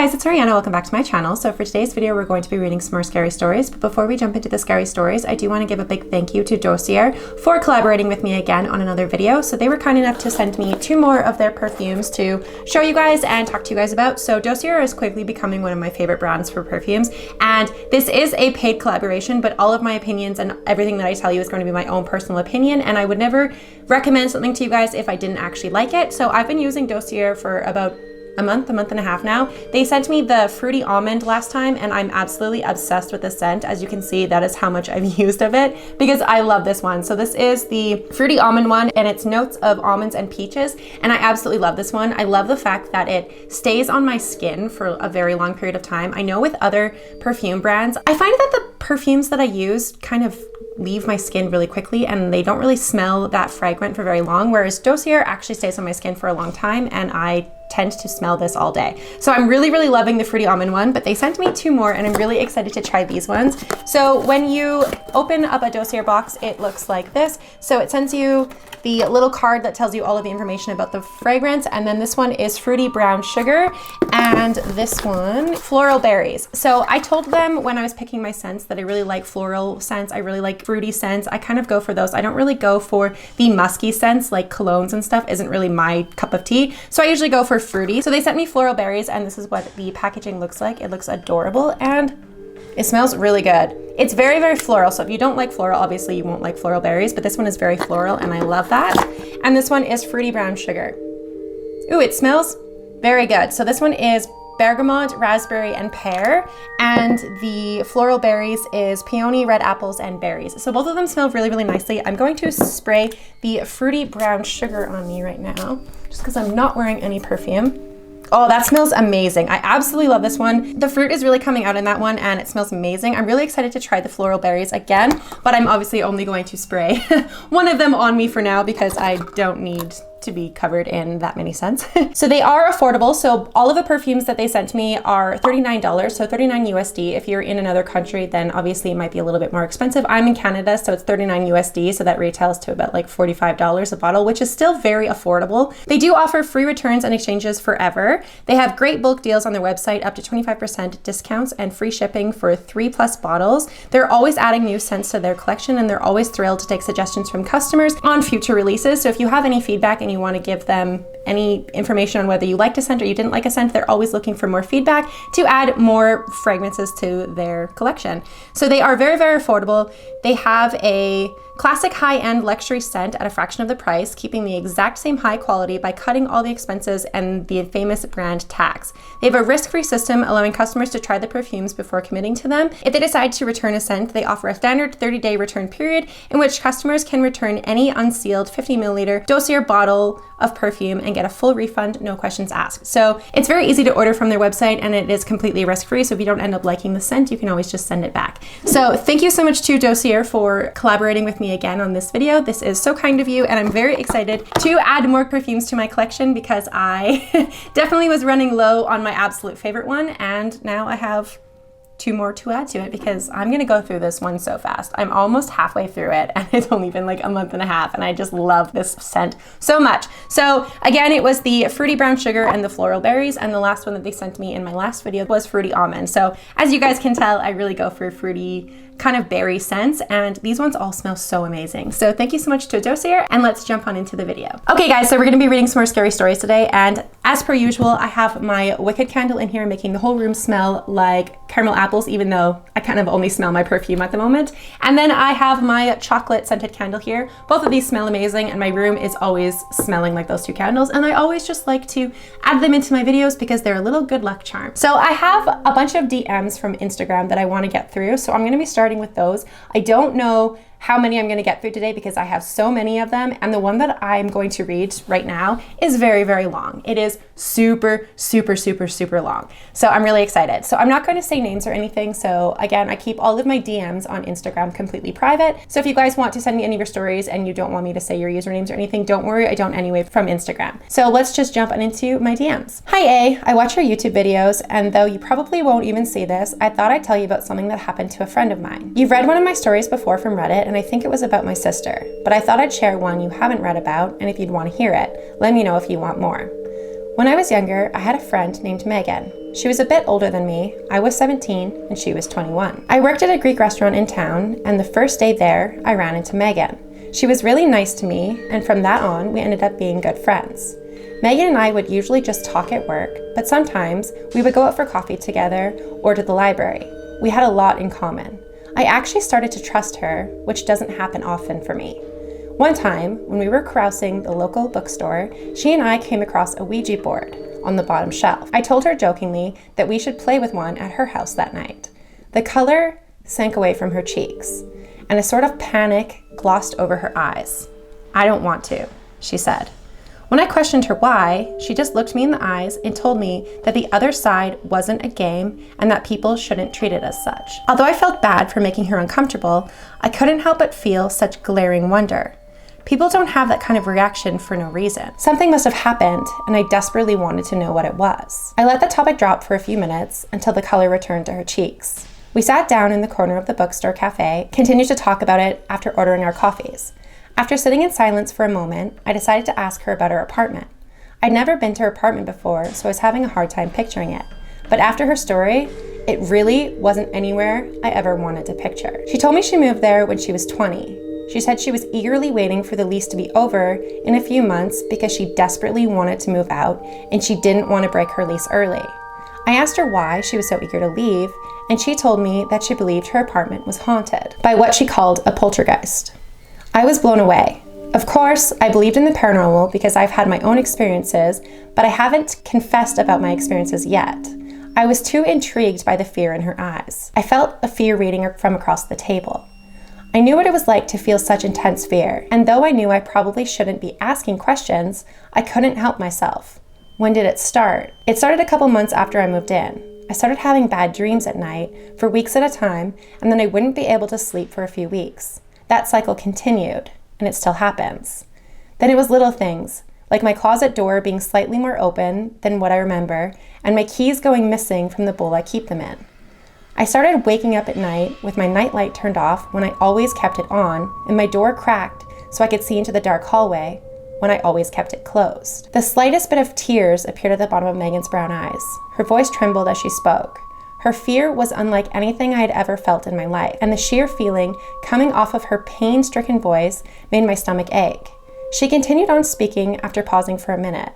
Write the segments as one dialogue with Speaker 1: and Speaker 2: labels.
Speaker 1: guys, it's Ariana. Welcome back to my channel. So for today's video, we're going to be reading some more scary stories. But before we jump into the scary stories, I do want to give a big thank you to DoctaToxic for collaborating with me again on another video. So they were kind enough to send me 2 more of their perfumes to show you guys and talk to you guys about. So DoctaToxic is quickly becoming one of my favorite brands for perfumes. And this is a paid collaboration, but all of my opinions and everything that I tell you is going to be my own personal opinion. And I would never recommend something to you guys if I didn't actually like it. So I've been using DoctaToxic for about a month and a half now. They sent me the fruity almond last time and I'm absolutely obsessed with the scent. As you can see, that is how much I've used of it because I love this one. So this is the fruity almond one and it's notes of almonds and peaches. And I absolutely love this one. I love the fact that it stays on my skin for a very long period of time. I know with other perfume brands, I find that the perfumes that I use kind of leave my skin really quickly and they don't really smell that fragrant for very long, whereas DoctaToxic actually stays on my skin for a long time and I tend to smell this all day. So I'm really loving the fruity almond one, but they sent me 2 more and I'm really excited to try these ones. So when you open up a DoctaToxic box, it looks like this. So it sends you the little card that tells you all of the information about the fragrance, and then this one is fruity brown sugar and this one floral berries. So I told them when I was picking my scents that I really like floral scents, I really like fruity scents. I kind of go for those. I don't really go for the musky scents like colognes and stuff, isn't really my cup of tea. So I usually go for fruity. So they sent me floral berries and this is what the packaging looks like. It looks adorable and it smells really good. It's very floral. So if you don't like floral, obviously you won't like floral berries, but this one is very floral and I love that. And this one is fruity brown sugar. Ooh, it smells very good. So this one is bergamot, raspberry, and pear, and the floral berries is peony, red apples, and berries. So both of them smell really nicely. I'm going to spray the fruity brown sugar on me right now, just because I'm not wearing any perfume. Oh, that smells amazing. I absolutely love this one. The fruit is really coming out in that one and it smells amazing. I'm really excited to try the floral berries again, but I'm obviously only going to spray one of them on me for now because I don't need to be covered in that many scents. So they are affordable. So all of the perfumes that they sent me are $39, so 39 USD. If you're in another country, then obviously it might be a little bit more expensive. I'm in Canada, so it's 39 USD, so that retails to about like $45 a bottle, which is still very affordable. They do offer free returns and exchanges forever. They have great bulk deals on their website, up to 25% discounts and free shipping for 3+ bottles. They're always adding new scents to their collection and they're always thrilled to take suggestions from customers on future releases. So if you have any feedback and you want to give them any information on whether you liked a scent or you didn't like a scent, they're always looking for more feedback to add more fragrances to their collection. So they are very affordable. They have a classic high-end luxury scent at a fraction of the price, keeping the exact same high quality by cutting all the expenses and the famous brand tax. They have a risk-free system allowing customers to try the perfumes before committing to them. If they decide to return a scent, they offer a standard 30-day return period in which customers can return any unsealed 50 milliliter DoctaToxic bottle of perfume and get a full refund, no questions asked. So it's very easy to order from their website and it is completely risk-free. So if you don't end up liking the scent, you can always just send it back. So thank you so much to DoctaToxic for collaborating with me again on this video. This is so kind of you and I'm very excited to add more perfumes to my collection because I definitely was running low on my absolute favorite one and now I have 2 more to add to it because I'm gonna go through this one so fast. I'm almost halfway through it and it's only been like a month and a half and I just love this scent so much. So again, it was the fruity brown sugar and the floral berries, and the last one that they sent me in my last video was fruity almond. So as you guys can tell, I really go for fruity kind of berry scents and these ones all smell so amazing. So thank you so much to DoctaToxic and let's jump on into the video. Okay guys, so we're gonna be reading some more scary stories today, and as per usual, I have my wicked candle in here making the whole room smell like caramel apples, even though I kind of only smell my perfume at the moment. And then I have my chocolate scented candle here. Both of these smell amazing and my room is always smelling like those 2 candles, and I always just like to add them into my videos because they're a little good luck charm. So I have a bunch of DMs from Instagram that I want to get through, so I'm gonna be starting with those. I don't know how many I'm going to get through today because I have so many of them, and the one that I'm going to read right now is very long. It is super long. So I'm really excited. So I'm not going to say names or anything. So again, I keep all of my DMs on Instagram completely private. So if you guys want to send me any of your stories and you don't want me to say your usernames or anything, don't worry, I don't anyway from Instagram. So let's just jump on into my DMs. Hi A, I watch your YouTube videos, and though you probably won't even see this, I thought I'd tell you about something that happened to a friend of mine. You've read one of my stories before from Reddit, and I think it was about my sister, but I thought I'd share one you haven't read about, and if you'd want to hear it, let me know if you want more. When I was younger, I had a friend named Megan. She was a bit older than me. I was 17 and she was 21. I worked at a Greek restaurant in town, and the first day there, I ran into Megan. She was really nice to me, and from that on, we ended up being good friends. Megan and I would usually just talk at work, but sometimes we would go out for coffee together or to the library. We had a lot in common. I actually started to trust her, which doesn't happen often for me. One time, when we were carousing the local bookstore, she and I came across a Ouija board on the bottom shelf. I told her jokingly that we should play with one at her house that night. The color sank away from her cheeks, and a sort of panic glossed over her eyes. "I don't want to," she said. When I questioned her why, she just looked me in the eyes and told me that the other side wasn't a game and that people shouldn't treat it as such. Although I felt bad for making her uncomfortable, I couldn't help but feel such glaring wonder. People don't have that kind of reaction for no reason. Something must have happened, and I desperately wanted to know what it was. I let the topic drop for a few minutes until the color returned to her cheeks. We sat down in the corner of the bookstore cafe, continued to talk about it after ordering our coffees. After sitting in silence for a moment, I decided to ask her about her apartment. I'd never been to her apartment before, so I was having a hard time picturing it. But after her story, it really wasn't anywhere I ever wanted to picture. She told me she moved there when she was 20. She said she was eagerly waiting for the lease to be over in a few months because she desperately wanted to move out and she didn't want to break her lease early. I asked her why she was so eager to leave, and she told me that she believed her apartment was haunted by what she called a poltergeist. I was blown away. Of course, I believed in the paranormal because I've had my own experiences, but I haven't confessed about my experiences yet. I was too intrigued by the fear in her eyes. I felt a fear reading from across the table. I knew what it was like to feel such intense fear, and though I knew I probably shouldn't be asking questions, I couldn't help myself. When did it start? It started a couple months after I moved in. I started having bad dreams at night for weeks at a time, and then I wouldn't be able to sleep for a few weeks. That cycle continued, and it still happens. Then it was little things, like my closet door being slightly more open than what I remember, and my keys going missing from the bowl I keep them in. I started waking up at night with my nightlight turned off when I always kept it on, and my door cracked so I could see into the dark hallway when I always kept it closed. The slightest bit of tears appeared at the bottom of Megan's brown eyes. Her voice trembled as she spoke. Her fear was unlike anything I had ever felt in my life, and the sheer feeling coming off of her pain-stricken voice made my stomach ache. She continued on speaking after pausing for a minute.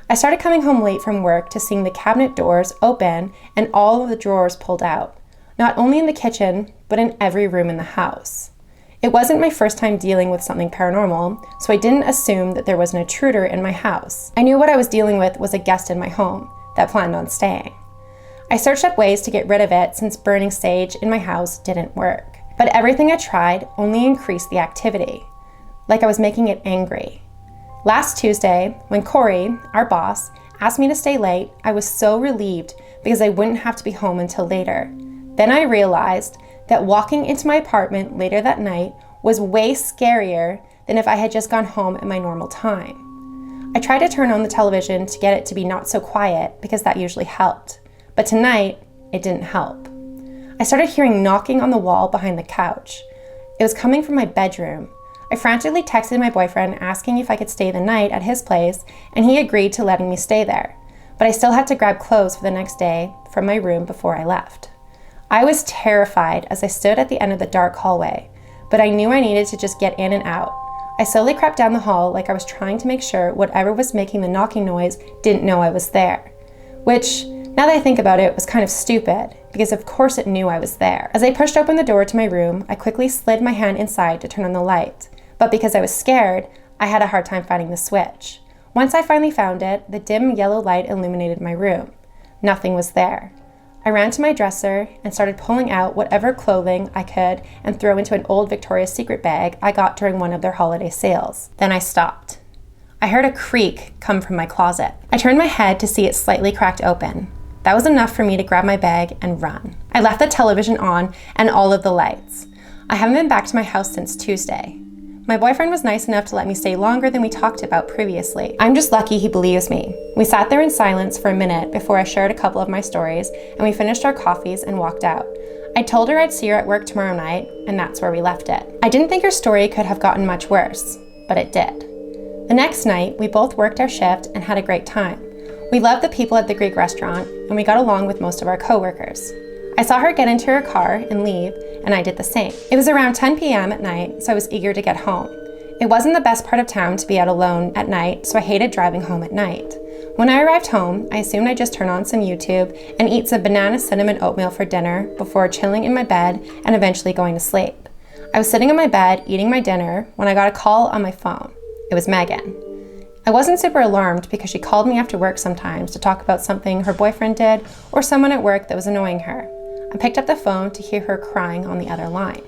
Speaker 1: I started coming home late from work to seeing the cabinet doors open and all of the drawers pulled out, not only in the kitchen, but in every room in the house. It wasn't my first time dealing with something paranormal, so I didn't assume that there was an intruder in my house. I knew what I was dealing with was a guest in my home that planned on staying. I searched up ways to get rid of it since burning sage in my house didn't work. But everything I tried only increased the activity, like I was making it angry. Last Tuesday, when Corey, our boss, asked me to stay late, I was so relieved because I wouldn't have to be home until later. Then I realized that walking into my apartment later that night was way scarier than if I had just gone home at my normal time. I tried to turn on the television to get it to be not so quiet because that usually helped. But tonight, it didn't help. I started hearing knocking on the wall behind the couch. It was coming from my bedroom. I frantically texted my boyfriend asking if I could stay the night at his place, and he agreed to letting me stay there. But I still had to grab clothes for the next day from my room before I left. I was terrified as I stood at the end of the dark hallway, but I knew I needed to just get in and out. I slowly crept down the hall like I was trying to make sure whatever was making the knocking noise didn't know I was there, which, now that I think about it, was kind of stupid, because of course it knew I was there. As I pushed open the door to my room, I quickly slid my hand inside to turn on the light, but because I was scared, I had a hard time finding the switch. Once I finally found it, the dim yellow light illuminated my room. Nothing was there. I ran to my dresser and started pulling out whatever clothing I could and throw into an old Victoria's Secret bag I got during one of their holiday sales. Then I stopped. I heard a creak come from my closet. I turned my head to see it slightly cracked open. That was enough for me to grab my bag and run. I left the television on and all of the lights. I haven't been back to my house since Tuesday. My boyfriend was nice enough to let me stay longer than we talked about previously. I'm just lucky he believes me. We sat there in silence for a minute before I shared a couple of my stories, and we finished our coffees and walked out. I told her I'd see her at work tomorrow night, and that's where we left it. I didn't think her story could have gotten much worse, but it did. The next night, we both worked our shift and had a great time. We loved the people at the Greek restaurant, and we got along with most of our coworkers. I saw her get into her car and leave, and I did the same. It was around 10 p.m. at night, so I was eager to get home. It wasn't the best part of town to be out alone at night, so I hated driving home at night. When I arrived home, I assumed I'd just turn on some YouTube and eat some banana cinnamon oatmeal for dinner before chilling in my bed and eventually going to sleep. I was sitting in my bed eating my dinner when I got a call on my phone. It was Megan. I wasn't super alarmed because she called me after work sometimes to talk about something her boyfriend did or someone at work that was annoying her. I picked up the phone to hear her crying on the other line.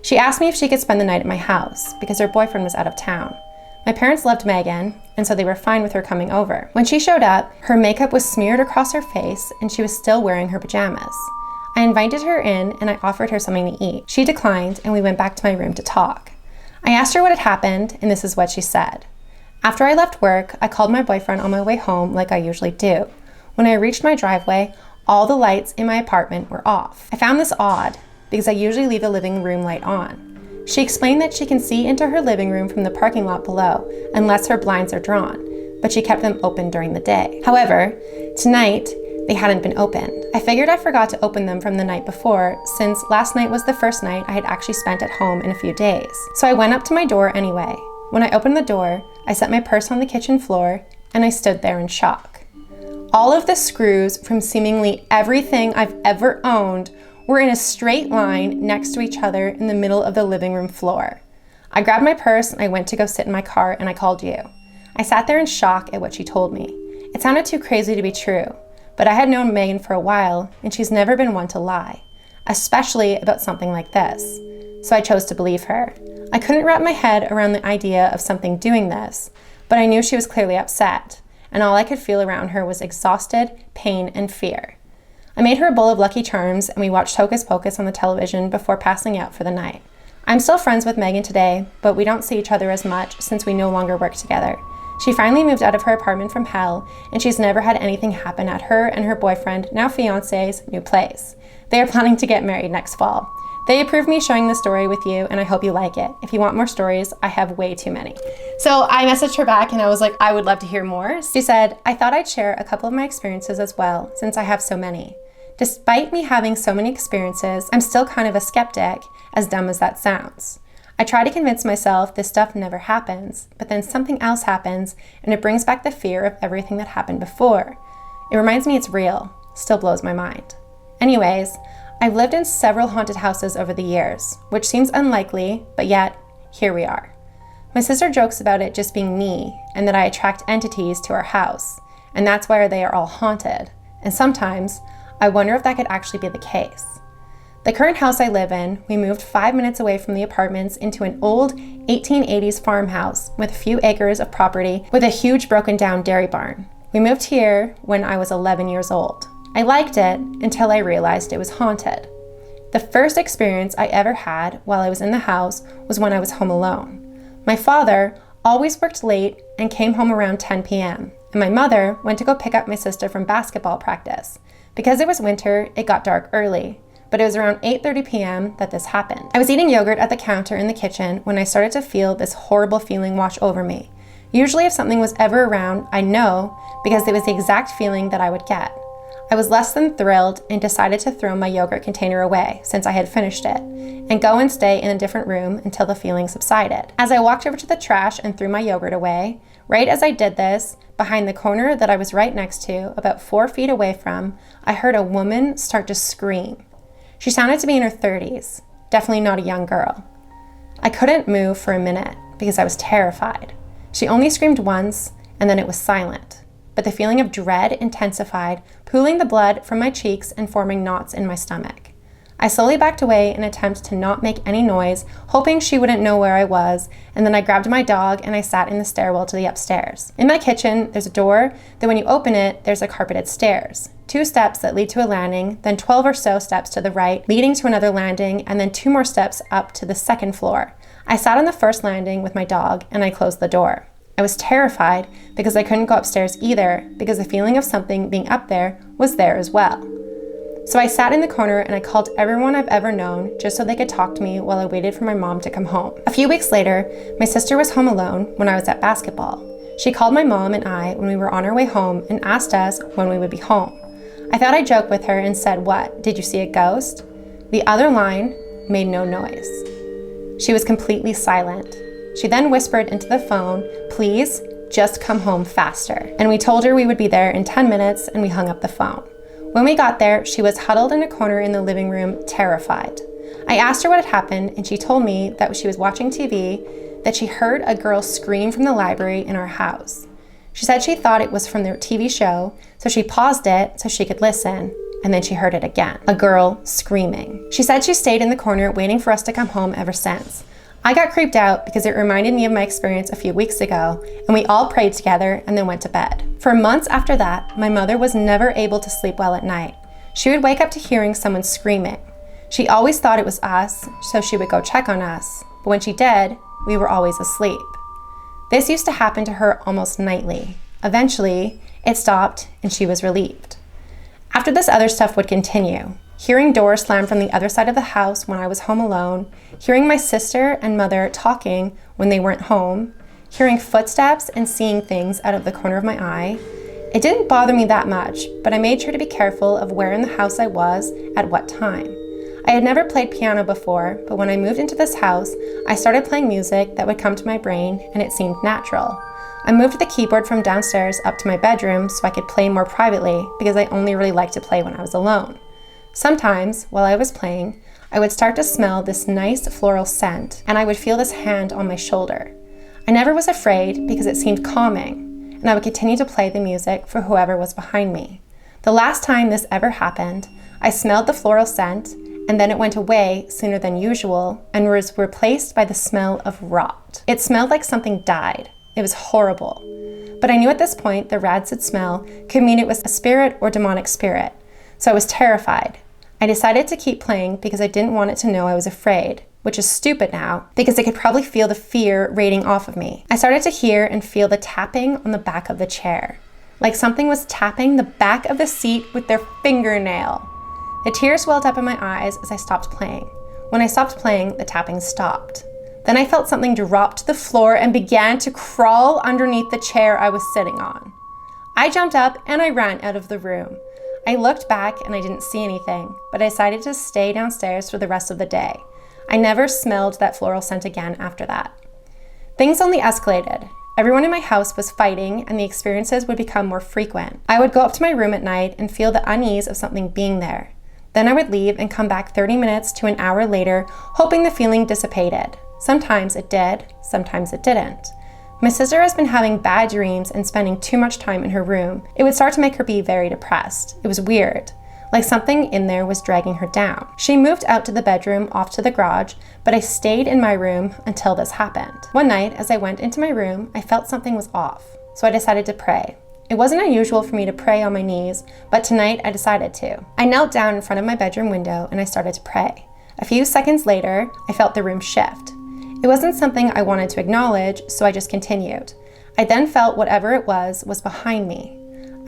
Speaker 1: She asked me if she could spend the night at my house because her boyfriend was out of town. My parents loved Megan, and so they were fine with her coming over. When she showed up, her makeup was smeared across her face and she was still wearing her pajamas. I invited her in and I offered her something to eat. She declined and we went back to my room to talk. I asked her what had happened and this is what she said. After I left work, I called my boyfriend on my way home like I usually do. When I reached my driveway, all the lights in my apartment were off. I found this odd because I usually leave the living room light on. She explained that she can see into her living room from the parking lot below unless her blinds are drawn, but she kept them open during the day. However, tonight, they hadn't been opened. I figured I forgot to open them from the night before since last night was the first night I had actually spent at home in a few days. So I went up to my door anyway. When I opened the door, I set my purse on the kitchen floor and I stood there in shock. All of the screws from seemingly everything I've ever owned were in a straight line next to each other in the middle of the living room floor. I grabbed my purse and I went to go sit in my car and I called you. I sat there in shock at what she told me. It sounded too crazy to be true, but I had known Megan for a while and she's never been one to lie, especially about something like this. So I chose to believe her. I couldn't wrap my head around the idea of something doing this, but I knew she was clearly upset, and all I could feel around her was exhausted, pain, and fear. I made her a bowl of Lucky Charms and we watched Hocus Pocus on the television before passing out for the night. I'm still friends with Megan today, but we don't see each other as much since we no longer work together. She finally moved out of her apartment from hell, and she's never had anything happen at her and her boyfriend, now fiance's, new place. They are planning to get married next fall. They approved me sharing this story with you, and I hope you like it. If you want more stories, I have way too many. So I messaged her back and I was like, I would love to hear more. She said, I thought I'd share a couple of my experiences as well, since I have so many. Despite me having so many experiences, I'm still kind of a skeptic, as dumb as that sounds. I try to convince myself this stuff never happens, but then something else happens and it brings back the fear of everything that happened before. It reminds me it's real, still blows my mind. Anyways, I've lived in several haunted houses over the years, which seems unlikely, but yet, here we are. My sister jokes about it just being me and that I attract entities to our house, and that's why they are all haunted. And sometimes, I wonder if that could actually be the case. The current house I live in, we moved 5 minutes away from the apartments into an old 1880s farmhouse with a few acres of property with a huge broken down dairy barn. We moved here when I was 11 years old. I liked it until I realized it was haunted. The first experience I ever had while I was in the house was when I was home alone. My father always worked late and came home around 10 p.m., and my mother went to go pick up my sister from basketball practice. Because it was winter, it got dark early, but it was around 8:30 p.m. that this happened. I was eating yogurt at the counter in the kitchen when I started to feel this horrible feeling wash over me. Usually if something was ever around, I know because it was the exact feeling that I would get. I was less than thrilled and decided to throw my yogurt container away since I had finished it and go and stay in a different room until the feeling subsided. As I walked over to the trash and threw my yogurt away, right as I did this, behind the corner that I was right next to, about 4 feet away from, I heard a woman start to scream. She sounded to be in her 30s, definitely not a young girl. I couldn't move for a minute because I was terrified. She only screamed once and then it was silent. But the feeling of dread intensified, pooling the blood from my cheeks and forming knots in my stomach. I slowly backed away in an attempt to not make any noise, hoping she wouldn't know where I was, and then I grabbed my dog and I sat in the stairwell to the upstairs. In my kitchen, there's a door that when you open it, there's a carpeted stairs. 2 steps that lead to a landing, then 12 or so steps to the right, leading to another landing, and then 2 more steps up to the 2nd floor. I sat on the first landing with my dog and I closed the door. I was terrified because I couldn't go upstairs either because the feeling of something being up there was there as well. So I sat in the corner and I called everyone I've ever known just so they could talk to me while I waited for my mom to come home. A few weeks later, my sister was home alone when I was at basketball. She called my mom and I when we were on our way home and asked us when we would be home. I thought I'd joke with her and said, "What, did you see a ghost?" The other line made no noise. She was completely silent. She then whispered into the phone, "Please, just come home faster." And we told her we would be there in 10 minutes and we hung up the phone. When we got there, she was huddled in a corner in the living room, terrified. I asked her what had happened and she told me that when she was watching TV, that she heard a girl scream from the library in our house. She said she thought it was from their TV show, so she paused it so she could listen, and then she heard it again, a girl screaming. She said she stayed in the corner waiting for us to come home ever since. I got creeped out because it reminded me of my experience a few weeks ago, and we all prayed together and then went to bed. For months after that, my mother was never able to sleep well at night. She would wake up to hearing someone screaming. She always thought it was us, so she would go check on us, but when she did, we were always asleep. This used to happen to her almost nightly. Eventually, it stopped and she was relieved. After this, other stuff would continue. Hearing doors slam from the other side of the house when I was home alone, hearing my sister and mother talking when they weren't home, hearing footsteps and seeing things out of the corner of my eye. It didn't bother me that much, but I made sure to be careful of where in the house I was at what time. I had never played piano before, but when I moved into this house, I started playing music that would come to my brain and it seemed natural. I moved the keyboard from downstairs up to my bedroom so I could play more privately because I only really liked to play when I was alone. Sometimes, while I was playing, I would start to smell this nice floral scent and I would feel this hand on my shoulder. I never was afraid because it seemed calming, and I would continue to play the music for whoever was behind me. The last time this ever happened, I smelled the floral scent and then it went away sooner than usual and was replaced by the smell of rot. It smelled like something died. It was horrible. But I knew at this point the rancid smell could mean it was a spirit or demonic spirit, so I was terrified. I decided to keep playing because I didn't want it to know I was afraid, which is stupid now because it could probably feel the fear radiating off of me. I started to hear and feel the tapping on the back of the chair, like something was tapping the back of the seat with their fingernail. The tears welled up in my eyes as I stopped playing. When I stopped playing, the tapping stopped. Then I felt something drop to the floor and began to crawl underneath the chair I was sitting on. I jumped up and I ran out of the room. I looked back and I didn't see anything, but I decided to stay downstairs for the rest of the day. I never smelled that floral scent again after that. Things only escalated. Everyone in my house was fighting and the experiences would become more frequent. I would go up to my room at night and feel the unease of something being there. Then I would leave and come back 30 minutes to an hour later, hoping the feeling dissipated. Sometimes it did, sometimes it didn't. My sister has been having bad dreams and spending too much time in her room. It would start to make her be very depressed. It was weird, like something in there was dragging her down. She moved out to the bedroom off to the garage, but I stayed in my room until this happened. One night, as I went into my room, I felt something was off, so I decided to pray. It wasn't unusual for me to pray on my knees, but tonight I decided to. I knelt down in front of my bedroom window and I started to pray. A few seconds later, I felt the room shift. It wasn't something I wanted to acknowledge, so I just continued. I then felt whatever it was behind me.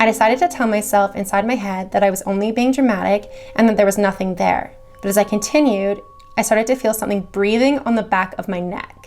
Speaker 1: I decided to tell myself inside my head that I was only being dramatic and that there was nothing there. But as I continued, I started to feel something breathing on the back of my neck.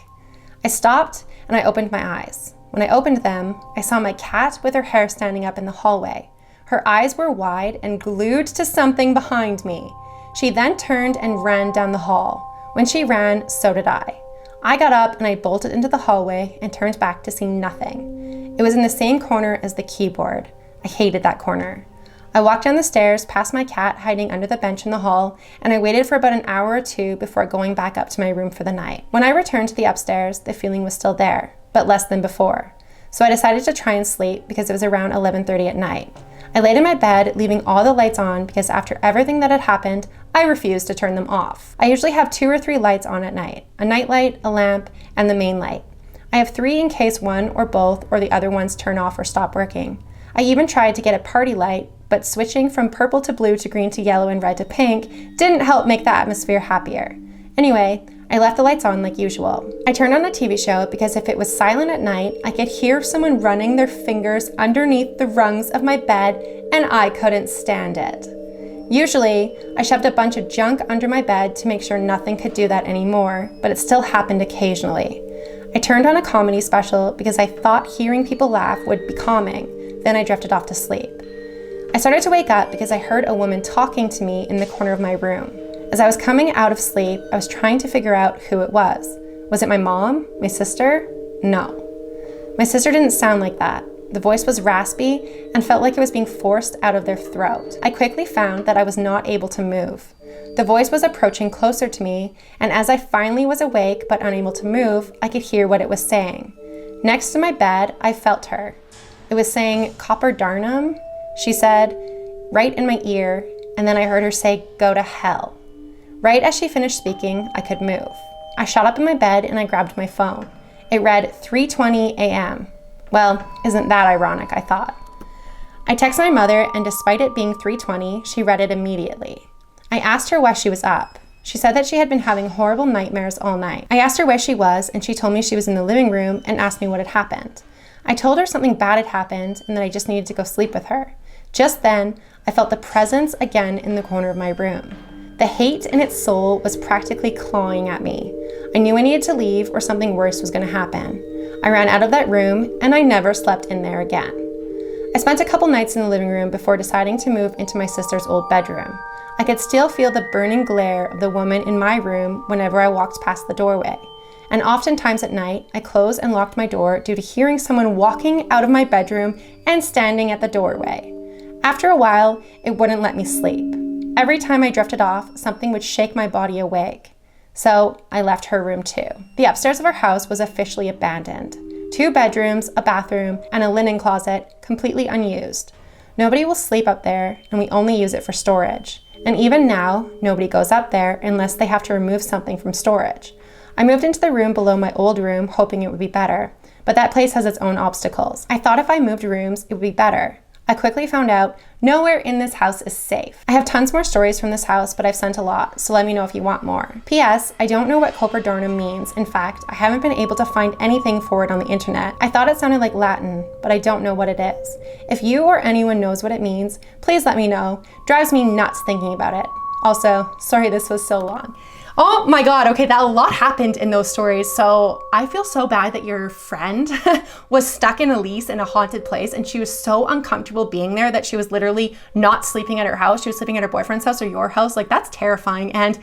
Speaker 1: I stopped and I opened my eyes. When I opened them, I saw my cat with her hair standing up in the hallway. Her eyes were wide and glued to something behind me. She then turned and ran down the hall. When she ran, so did I. I got up and I bolted into the hallway and turned back to see nothing. It was in the same corner as the keyboard. I hated that corner. I walked down the stairs past my cat hiding under the bench in the hall, and I waited for about an hour or two before going back up to my room for the night. When I returned to the upstairs, the feeling was still there, but less than before. So I decided to try and sleep because it was around 11:30 at night. I laid in my bed, leaving all the lights on because after everything that had happened, I refused to turn them off. I usually have 2 or 3 lights on at night, a night light, a lamp, and the main light. I have 3 in case one or both or the other ones turn off or stop working. I even tried to get a party light, but switching from purple to blue to green to yellow and red to pink didn't help make the atmosphere happier. Anyway, I left the lights on like usual. I turned on a TV show because if it was silent at night, I could hear someone running their fingers underneath the rungs of my bed and I couldn't stand it. Usually, I shoved a bunch of junk under my bed to make sure nothing could do that anymore, but it still happened occasionally. I turned on a comedy special because I thought hearing people laugh would be calming. Then I drifted off to sleep. I started to wake up because I heard a woman talking to me in the corner of my room. As I was coming out of sleep, I was trying to figure out who it was. Was it my mom? My sister? No. My sister didn't sound like that. The voice was raspy and felt like it was being forced out of their throat. I quickly found that I was not able to move. The voice was approaching closer to me, and as I finally was awake but unable to move, I could hear what it was saying. Next to my bed, I felt her. It was saying, "Copper Darnum," she said, right in my ear, and then I heard her say, "Go to hell." Right as she finished speaking, I could move. I shot up in my bed and I grabbed my phone. It read 3:20 a.m. Well, isn't that ironic, I thought. I texted my mother, and despite it being 3:20, she read it immediately. I asked her why she was up. She said that she had been having horrible nightmares all night. I asked her where she was, and she told me she was in the living room and asked me what had happened. I told her something bad had happened and that I just needed to go sleep with her. Just then, I felt the presence again in the corner of my room. The hate in its soul was practically clawing at me. I knew I needed to leave or something worse was going to happen. I ran out of that room and I never slept in there again. I spent a couple nights in the living room before deciding to move into my sister's old bedroom. I could still feel the burning glare of the woman in my room whenever I walked past the doorway. And oftentimes at night, I closed and locked my door due to hearing someone walking out of my bedroom and standing at the doorway. After a while, it wouldn't let me sleep. Every time I drifted off, something would shake my body awake. So I left her room too. The upstairs of our house was officially abandoned. 2 bedrooms, a bathroom, and a linen closet, completely unused. Nobody will sleep up there, and we only use it for storage. And even now, nobody goes up there unless they have to remove something from storage. I moved into the room below my old room, hoping it would be better, but that place has its own obstacles. I thought if I moved rooms, it would be better. I quickly found out nowhere in this house is safe. I have tons more stories from this house, but I've sent a lot, so let me know if you want more. P.S. I don't know what Coperdornum means. In fact, I haven't been able to find anything for it on the internet. I thought it sounded like Latin, but I don't know what it is. If you or anyone knows what it means, please let me know. Drives me nuts thinking about it. Also, sorry this was so long. Oh my God, okay, that a lot happened in those stories. So I feel so bad that your friend was stuck in a lease in a haunted place and she was so uncomfortable being there that she was literally not sleeping at her house. She was sleeping at her boyfriend's house or your house. Like, that's terrifying. And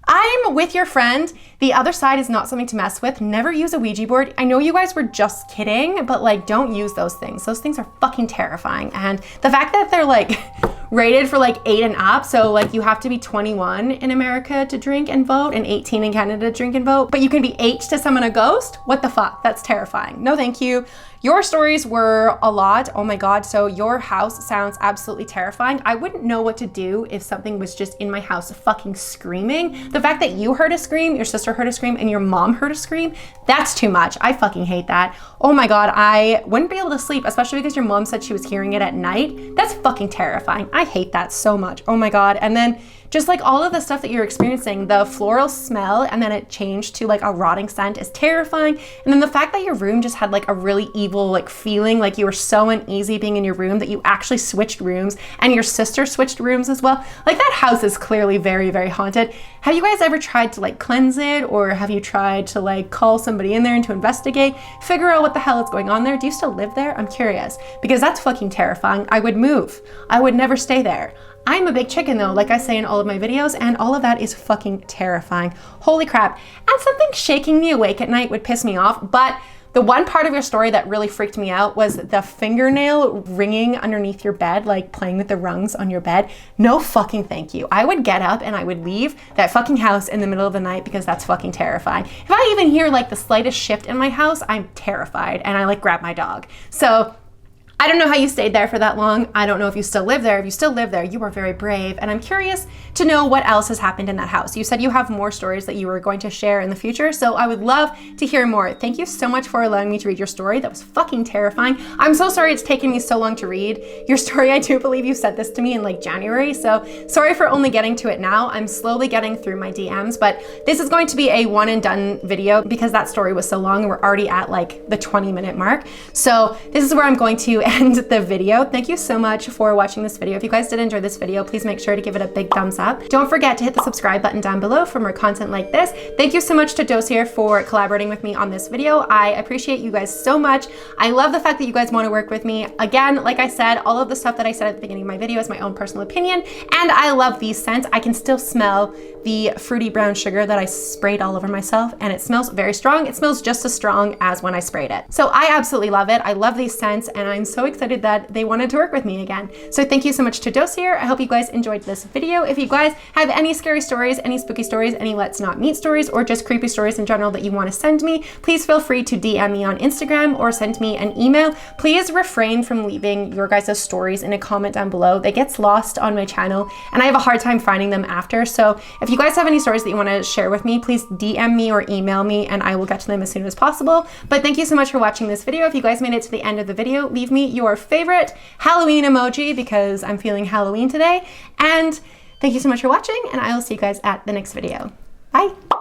Speaker 1: I'm with your friend. The other side is not something to mess with. Never use a Ouija board. I know you guys were just kidding, but like, don't use those things. Those things are fucking terrifying. And the fact that they're like rated for like 8 and up, so like you have to be 21 in America to drink and vote and 18 in Canada to drink and vote, but you can be H to summon a ghost? What the fuck? That's terrifying. No thank you. Your stories were a lot. Oh my God. So your house sounds absolutely terrifying. I wouldn't know what to do if something was just in my house fucking screaming. The fact that you heard a scream, your sister heard a scream, and your mom heard a scream, that's too much. I fucking hate that. Oh my God. I wouldn't be able to sleep, especially because your mom said she was hearing it at night. That's fucking terrifying. I hate that so much. Oh my God. And then just like all of the stuff that you're experiencing, the floral smell and then it changed to like a rotting scent is terrifying. And then the fact that your room just had like a really evil like feeling, like you were so uneasy being in your room that you actually switched rooms and your sister switched rooms as well. Like, that house is clearly very, very haunted. Have you guys ever tried to like cleanse it, or have you tried to like call somebody in there and to investigate, figure out what the hell is going on there? Do you still live there? I'm curious, because that's fucking terrifying. I would move. I would never stay there. I'm a big chicken though, like I say in all of my videos, and all of that is fucking terrifying. Holy crap. And something shaking me awake at night would piss me off, but the one part of your story that really freaked me out was the fingernail ringing underneath your bed, like playing with the rungs on your bed. No fucking thank you. I would get up and I would leave that fucking house in the middle of the night because that's fucking terrifying. If I even hear like the slightest shift in my house, I'm terrified and I like grab my dog. So I don't know how you stayed there for that long. I don't know if you still live there. If you still live there, you are very brave. And I'm curious to know what else has happened in that house. You said you have more stories that you were going to share in the future, so I would love to hear more. Thank you so much for allowing me to read your story. That was fucking terrifying. I'm so sorry it's taken me so long to read your story. I do believe you sent this to me in like January, so sorry for only getting to it now. I'm slowly getting through my DMs, but this is going to be a one and done video because that story was so long and we're already at like the 20-minute mark. So this is where I'm going to end the video. Thank you so much for watching this video. If you guys did enjoy this video, please make sure to give it a big thumbs up. Don't forget to hit the subscribe button down below for more content like this. Thank you so much to Dossier for collaborating with me on this video. I appreciate you guys so much. I love the fact that you guys want to work with me. Again, like I said, all of the stuff that I said at the beginning of my video is my own personal opinion, and I love these scents. I can still smell the fruity brown sugar that I sprayed all over myself, and it smells very strong. It smells just as strong as when I sprayed it. So I absolutely love it. I love these scents, and I'm so excited that they wanted to work with me again. So thank you so much to Dossier. I hope you guys enjoyed this video. If you guys have any scary stories, any spooky stories, any let's not meet stories, or just creepy stories in general that you want to send me, please feel free to DM me on Instagram or send me an email. Please refrain from leaving your guys' stories in a comment down below. That gets lost on my channel, and I have a hard time finding them after. So if you guys have any stories that you want to share with me, please DM me or email me, and I will get to them as soon as possible. But thank you so much for watching this video. If you guys made it to the end of the video, leave me your favorite Halloween emoji because I'm feeling Halloween today. And thank you so much for watching, and I will see you guys at the next video. Bye.